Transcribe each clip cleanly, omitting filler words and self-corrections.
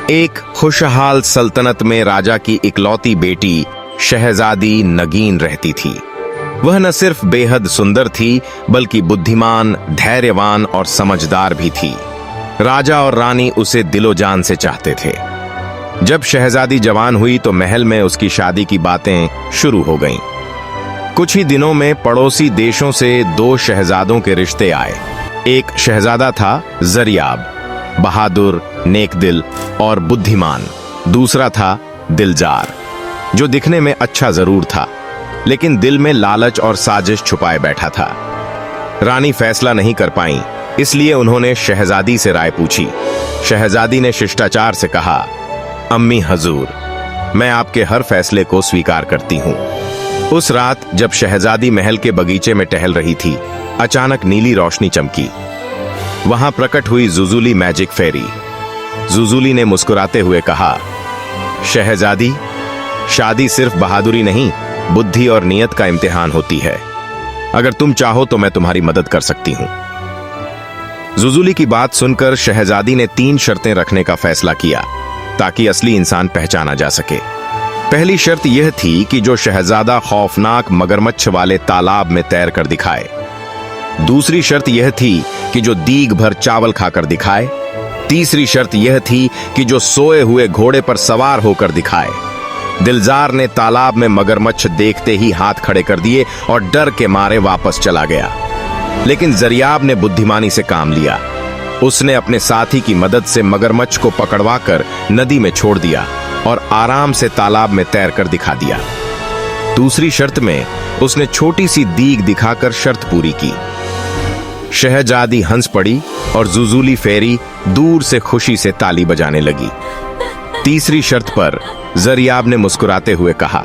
एक खुशहाल सल्तनत में राजा की इकलौती बेटी शहजादी नगीन रहती थी। वह न सिर्फ बेहद सुंदर थी बल्कि बुद्धिमान, धैर्यवान और समझदार भी थी। राजा और रानी उसे दिलो जान से चाहते थे। जब शहजादी जवान हुई तो महल में उसकी शादी की बातें शुरू हो गईं। कुछ ही दिनों में पड़ोसी देशों से 2 शहजादों के रिश्ते आए। एक शहजादा था जरियाब, बहादुर, नेकदिल और बुद्धिमान। दूसरा था दिलजार, जो दिखने में अच्छा जरूर था लेकिन दिल में लालच और साजिश छुपाए बैठा था। रानी फैसला नहीं कर पाई, इसलिए उन्होंने शहजादी से राय पूछी। शहजादी ने शिष्टाचार से कहा, अम्मी हजूर, मैं आपके हर फैसले को स्वीकार करती हूँ। उस रात जब शहजादी महल के बगीचे में टहल रही थी, अचानक नीली रोशनी चमकी। वहां प्रकट हुई जुजुली मैजिक फेरी। जुजुली ने मुस्कुराते हुए कहा, शहजादी, शादी सिर्फ बहादुरी नहीं, बुद्धि और नियत का इम्तिहान होती है। अगर तुम चाहो तो मैं तुम्हारी मदद कर सकती हूं। जुजुली की बात सुनकर शहजादी ने 3 शर्तें रखने का फैसला किया ताकि असली इंसान पहचाना जा सके। पहली शर्त यह थी कि जो शहजादा खौफनाक मगरमच्छ वाले तालाब में तैर कर दिखाए। दूसरी शर्त यह थी कि जो दीग भर चावल खाकर दिखाए। तीसरी शर्त यह थी कि जो सोए हुए घोड़े पर सवार होकर दिखाए। दिलजार ने तालाब में मगरमच्छ देखते ही हाथ खड़े कर दिए और डर के मारे वापस चला गया। लेकिन जरियाब ने बुद्धिमानी से काम लिया। उसने अपने साथी की मदद से मगरमच्छ को पकड़वाकर नदी में छोड़ दिया और आराम से तालाब में तैरकर दिखा दिया। दूसरी शर्त में उसने छोटी सी दीग दिखाकर शर्त पूरी की। शहजादी हंस पड़ी और जुजुली फेरी दूर से खुशी से ताली बजाने लगी। तीसरी शर्त पर जरियाब ने मुस्कुराते हुए कहा,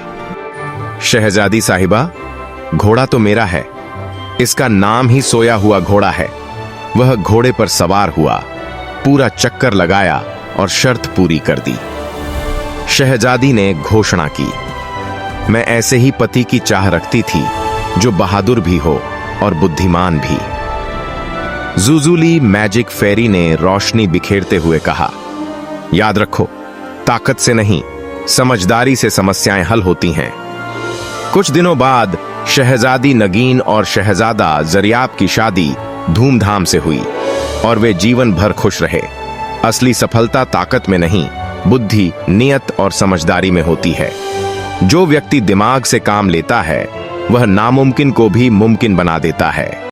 शहजादी साहिबा, घोड़ा तो मेरा है। इसका नाम ही सोया हुआ घोड़ा है। वह घोड़े पर सवार हुआ, पूरा चक्कर लगाया और शर्त पूरी कर दी। शहजादी ने घोषणा की, मैं ऐसे ही पति की चाह रखती थी जो बहादुर भी हो और बुद्धिमान भी। जुजुली मैजिक फेरी ने रोशनी बिखेरते हुए कहा, याद रखो, ताकत से नहीं, समझदारी से समस्याएं हल होती हैं। कुछ दिनों बाद शहजादी नगीन और शहजादा जरियाब की शादी धूमधाम से हुई और वे जीवन भर खुश रहे। असली सफलता ताकत में नहीं, बुद्धि, नियत और समझदारी में होती है। जो व्यक्ति दिमाग से काम लेता है वह नामुमकिन को भी मुमकिन बना देता है।